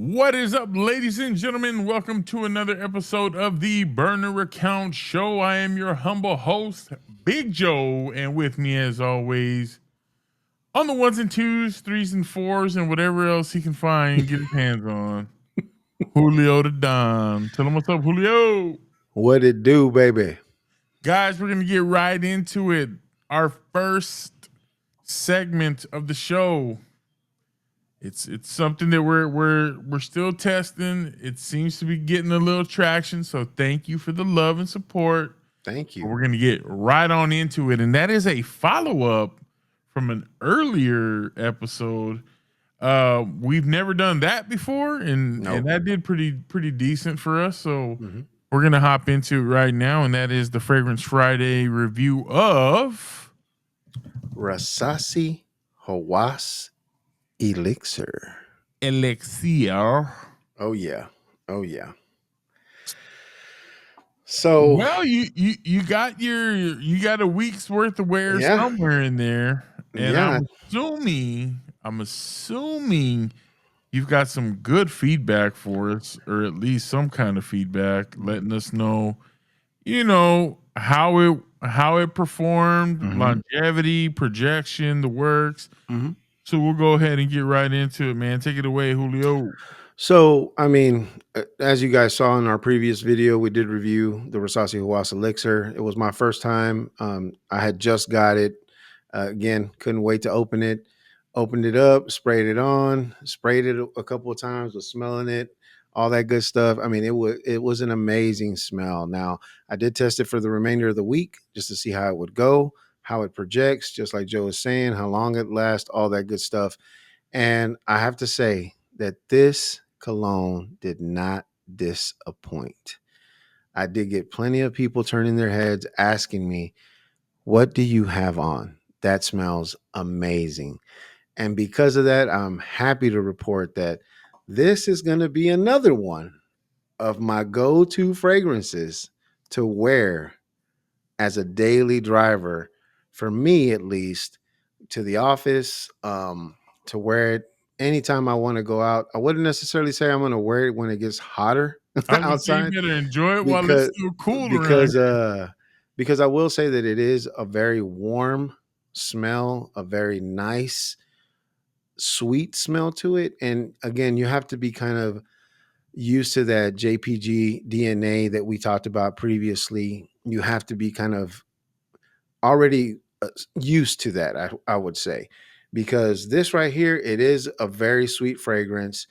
What is up, ladies and gentlemen? Welcome to another episode of the Burner Account Show. I am your humble host, Big Joe, and with me, as always, on the ones and twos, threes and fours, and whatever else he can find and get his hands on, Julio Da Don. Tell him what's up, Julio. What it do, baby? Guys, we're gonna get right into it. Our first segment of the show. It's something that we're still testing. It seems to be getting a little traction. So thank you for the love and support. Thank you. We're gonna get right on into it, and that is a follow-up from an earlier episode. We've never done that before, and that did pretty decent for us. So we're gonna hop into it right now, and that is the Fragrance Friday review of Rasasi Hawas Elixir. Elixir. Oh yeah. So well, you got a week's worth of wear somewhere in there, and I'm assuming you've got some good feedback for us, or at least some kind of feedback, letting us know, how it performed, longevity, projection, the works. So we'll go ahead and get right into it, man. Take it away, Julio. So, I mean, as you guys saw in our previous video, we did review the Rasasi Hawas Elixir. It was my first time. I had just got it. Again, couldn't wait to open it. Opened it up, sprayed it on, sprayed it a couple of times, was smelling it, all that good stuff. I mean, it was an amazing smell. Now, I did test it for the remainder of the week just to see how it would go, how it projects, just like Joe was saying, how long it lasts, all that good stuff. And I have to say that this cologne did not disappoint. I did get plenty of people turning their heads asking me, what do you have on? That smells amazing. And because of that, I'm happy to report that this is going to be another one of my go-to fragrances to wear as a daily driver, for me at least, to the office, to wear it anytime I want to go out. I wouldn't necessarily say I'm going to wear it when it gets hotter outside. You better enjoy it while it's still cool because I will say that it is a very warm smell, a very nice, sweet smell to it. And again, you have to be kind of used to that JPG DNA that we talked about previously. You have to be kind of already used to that, I would say, because this right here, it is a very sweet fragrance.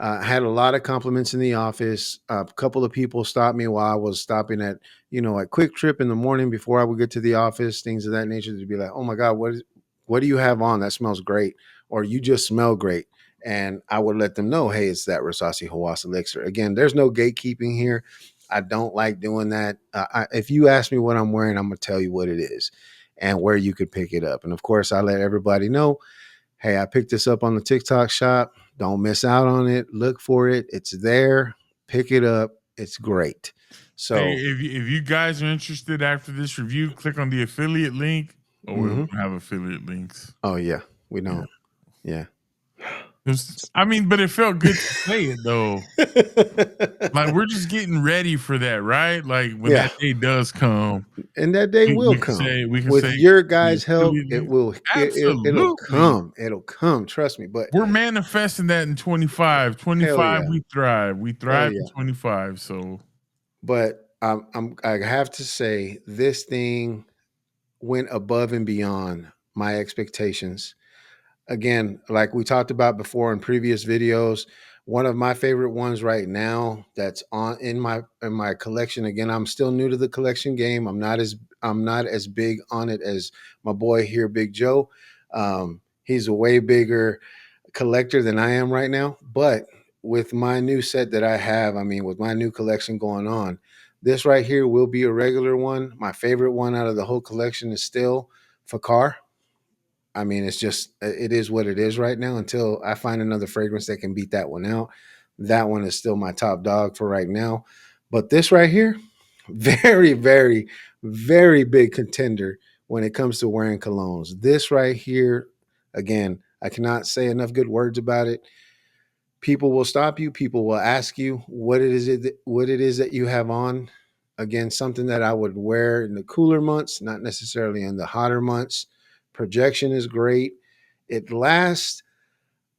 Had a lot of compliments in the office. A couple of people stopped me while I was stopping at Quick Trip in the morning before I would get to the office, things of that nature, to be like, oh my God, what do you have on? That smells great. Or you just smell great. And I would let them know, hey, it's that Rasasi Hawas Elixir. Again, there's no gatekeeping here. I don't like doing that. If you ask me what I'm wearing, I'm going to tell you what it is and where you could pick it up. And of course, I let everybody know, hey, I picked this up on the TikTok shop. Don't miss out on it. Look for it. It's there. Pick it up. It's great. So hey, if you guys are interested after this review, click on the affiliate link. Oh, we don't have affiliate links. Oh, yeah. We don't. Yeah. But it felt good to say it, though. Like, we're just getting ready for that, right? Like, when that day does come. And that day will come. With your guys' help, it will. It'll come. It'll come. Trust me. But we're manifesting that in 25. 25, we thrive. We thrive in 25. So, but I have to say, this thing went above and beyond my expectations. Again, like we talked about before in previous videos, one of my favorite ones right now that's on in my collection. Again, I'm still new to the collection game. I'm not as big on it as my boy here, Big Joe. He's a way bigger collector than I am right now. But with my new set that I have, with my new collection going on, this right here will be a regular one. My favorite one out of the whole collection is still Fakar. It is what it is right now until I find another fragrance that can beat that one out. That one is still my top dog for right now. But this right here, very, very, very big contender when it comes to wearing colognes. This right here, again, I cannot say enough good words about it. People will stop you. People will ask you what it is that you have on. Again, something that I would wear in the cooler months, not necessarily in the hotter months. Projection is great. It lasts,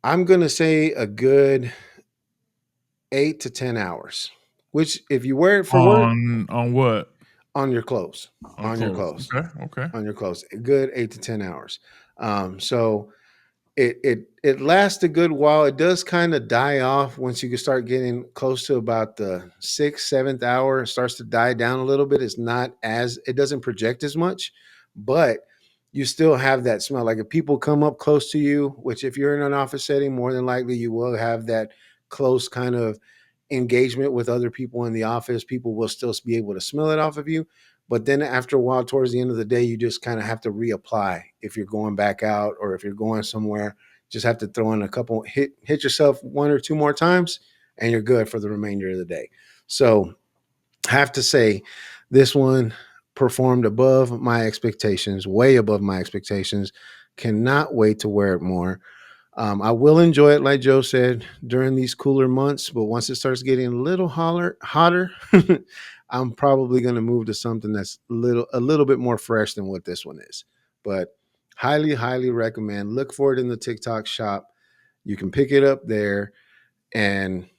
I'm going to say, a good 8 to 10 hours, which if you wear it for work, On what? on your clothes, On on your clothes. clothes, Okay. Okay. on your clothes, a good 8 to 10 hours. So it lasts a good while. It does kind of die off once you can start getting close to about the sixth, seventh hour. It starts to die down a little bit. It's not as, it doesn't project as much, but you still have that smell. Like if people come up close to you, which if you're in an office setting, more than likely you will have that close kind of engagement with other people in the office. People will still be able to smell it off of you. But then after a while, towards the end of the day, you just kind of have to reapply if you're going back out or if you're going somewhere. Just have to throw in a couple, hit yourself one or two more times, and you're good for the remainder of the day. So have to say, this one performed above my expectations, way above my expectations. Cannot wait to wear it more. I will enjoy it, like Joe said, during these cooler months. But once it starts getting a little hotter, I'm probably going to move to something that's a little bit more fresh than what this one is. But highly, highly recommend. Look for it in the TikTok shop. You can pick it up there, and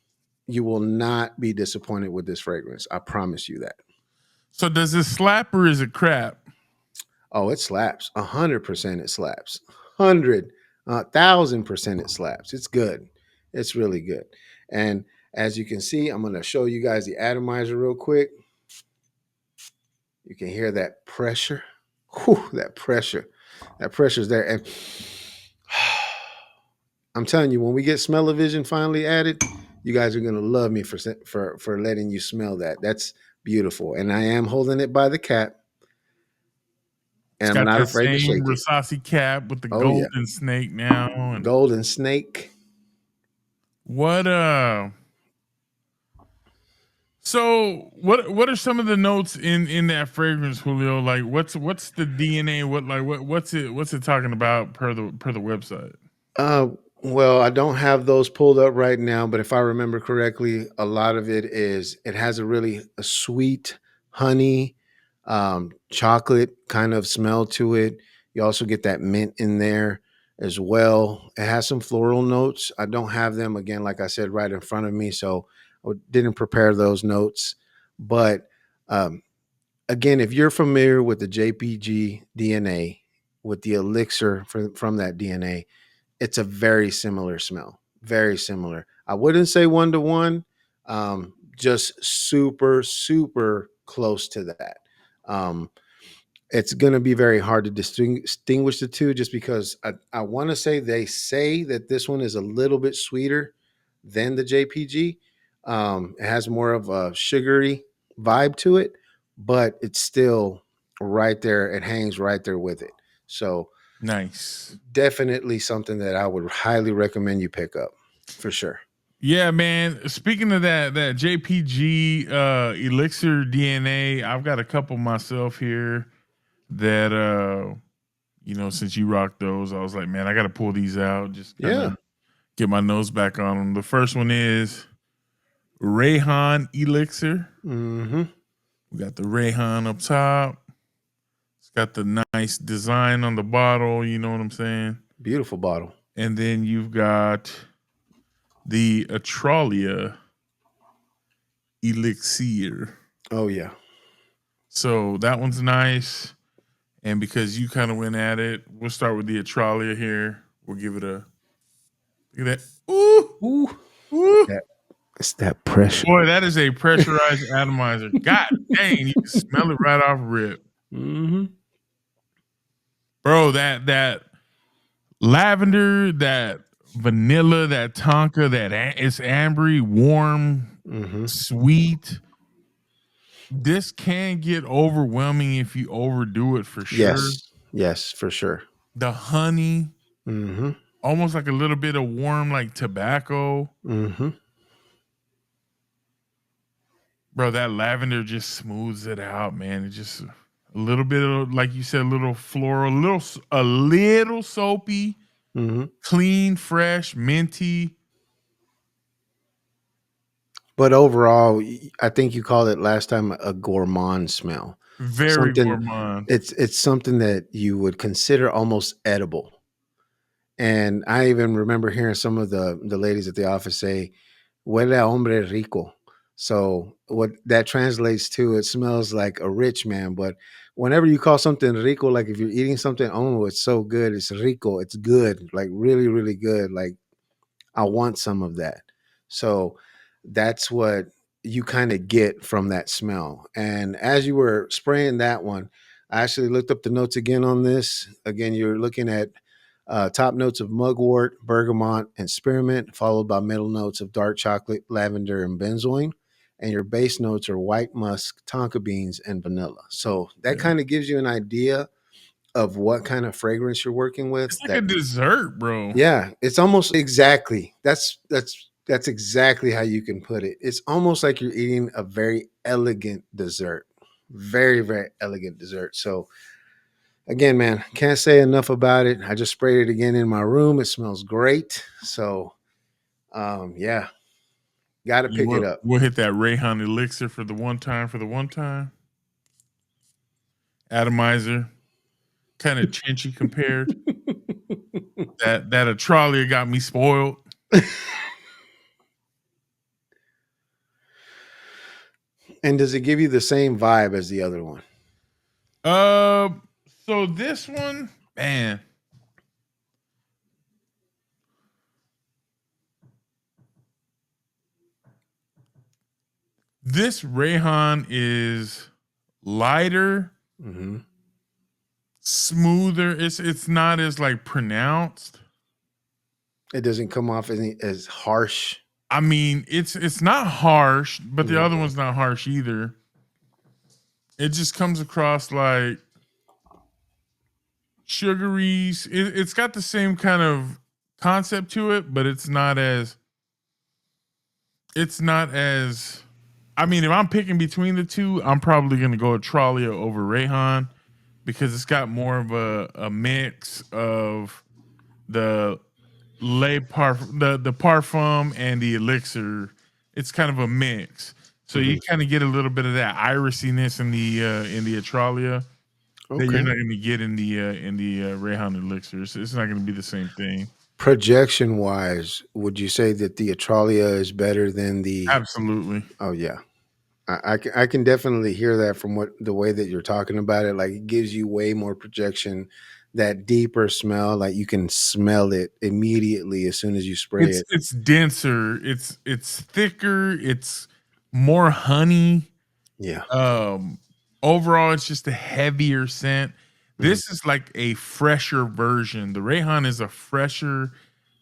you will not be disappointed with this fragrance. I promise you that. So does it slap or is it crap? Oh, it slaps. 100% it slaps. 1,000% it slaps. It's good. It's really good. And as you can see, I'm going to show you guys the atomizer real quick. You can hear that pressure. Whew, that pressure. That pressure is there. And I'm telling you, when we get smell-o-vision finally added, you guys are going to love me for letting you smell that. That's beautiful. And I am holding it by the cap, It's and I'm got not that afraid to same shake it. Rasasi cap with the Oh yeah, golden snake now. And golden snake. what what are some of the notes in that fragrance, Julio? Like what's the DNA? What's it talking about per the website? Uh, well, I don't have those pulled up right now, but if I remember correctly, a lot of it has a sweet honey, chocolate kind of smell to it. You also get that mint in there as well. It has some floral notes. I don't have them again, like I said, right in front of me, so I didn't prepare those notes. But um, again, if you're familiar with the JPG DNA, with the elixir from that DNA, it's a very similar smell. Very similar. I wouldn't say one to one, just super, super close to that. Um, it's going to be very hard to distinguish the two just because I want to say they say that this one is a little bit sweeter than the JPG. It has more of a sugary vibe to it, but it's still right there. It hangs right there with it. So Nice. definitely something that I would highly recommend you pick up for sure. Yeah, man. Speaking of that JPG elixir DNA, I've got a couple myself here that since you rock those, I was like, man, I got to pull these out, just kind Yeah. of get my nose back on them. The first one is Rayhan Elixir. Mm-hmm. We got the Rayhan up top. It's got the nice design on the bottle. You know what I'm saying? Beautiful bottle. And then you've got the Atralia Elixir. Oh yeah. So that one's nice. And because you kind of went at it, we'll start with the Atralia here. We'll give it a look at that. Ooh, Ooh. ooh. It's that pressure. Boy, that is a pressurized atomizer. God dang, you can smell it right off rip. Mm-hmm. Bro, that lavender, that vanilla, that tonka, it's ambery, warm, Mm-hmm. sweet. This can get overwhelming if you overdo it for sure. Yes. Yes, for sure. The honey, Mm-hmm. almost like a little bit of warm, like tobacco. Mm-hmm. Bro, that lavender just smooths it out, man. It just a little bit of, like you said, a little floral, a little soapy, Mm-hmm. clean, fresh, minty. But overall, I think you called it last time a gourmand smell. Very Something gourmand. it's something that you would consider almost edible. And I even remember hearing some of the ladies at the office say, "Huele a hombre rico." So what that translates to, it smells like a rich man. But whenever you call something rico, like if you're eating something, oh, it's so good, it's rico, it's good, like really, really good. Like I want some of that. So that's what you kind of get from that smell. And as you were spraying that one, I actually looked up the notes again on this. Again, you're looking at top notes of mugwort, bergamot, and spearmint, followed by middle notes of dark chocolate, lavender, and benzoin. And your base notes are white musk, tonka beans, and vanilla. So that Yeah. kind of gives you an idea of what kind of fragrance you're working with. It's like a That dessert, bro. yeah, it's almost exactly. That's exactly how you can put it. It's almost like you're eating a very elegant dessert. Very, very elegant dessert. So again, man, can't say enough about it. I just sprayed it again in my room. It smells great. So yeah, gotta You pick it will up. we'll hit that Rayhan elixir for the one time. For the one time, atomizer, kind of chinchy compared. That Atralia got me spoiled. And does it give you the same vibe as the other one? Uh, so this one, man, this Rayhan is lighter, Mm-hmm. smoother. It's not as like pronounced. It doesn't come off as harsh. I mean, it's not harsh, but the Mm-hmm. other one's not harsh either. It just comes across like sugary. It's got the same kind of concept to it, but it's not as I mean, if I'm picking between the two, I'm probably gonna go Atralia over Rayhan because it's got more of a mix of the the parfum and the elixir. It's kind of a mix. So you Mm-hmm. kind of get a little bit of that irisiness in the Atralia that you're Okay. not going to get in the Rayhan elixir. It's not going to be the same thing. Projection wise, would you say that the Atralia is better than the? Absolutely. Oh yeah, I can definitely hear that from what the way that you're talking about it. Like it gives you way more projection, that deeper smell. Like you can smell it immediately as soon as you spray it. It's denser. It's thicker. It's more honey. Yeah. Um, Overall, it's just a heavier scent. Mhm. This is like a fresher version. The Rayhan is a fresher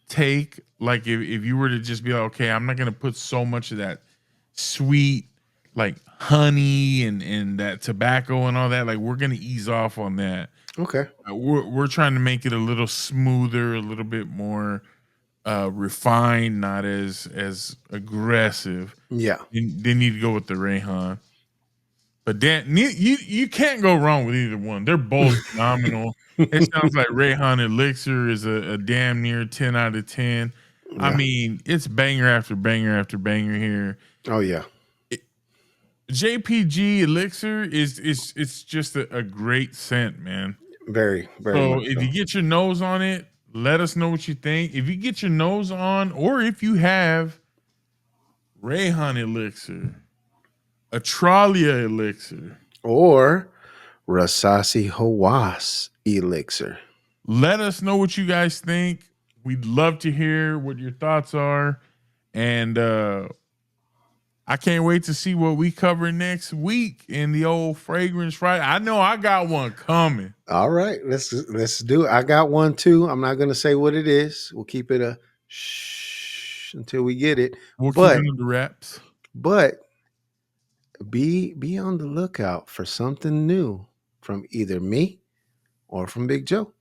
take. Like if you were to just be like, okay, I'm not gonna put so much of that sweet like honey and that tobacco and all that. Like we're gonna ease off on that. Okay. We're trying to make it a little smoother, a little bit more refined, not as aggressive. Yeah. They need to go with the Rayhan. But Dan, you can't go wrong with either one. They're both phenomenal. It sounds like Rayhan Elixir is a damn near 10 out of 10. I Yeah. mean, it's banger after banger after banger here. Oh yeah. It- JPG Elixir is it's just a great scent, man. Very, very So much if so. you get your nose on it, let us know what you think. If you get your nose on, or if you have Rayhan Elixir, Atralia Elixir, Or Rasasi Hawas Elixir. let us know what you guys think. We'd love to hear what your thoughts are. And I can't wait to see what we cover next week in the old Fragrance Friday. I know I got one coming. All right, let's do it. I got one too. I'm not gonna say what it is. We'll keep it a shh until we get it. We'll keep it But under wraps. but be on the lookout for something new from either me or from Big Joe.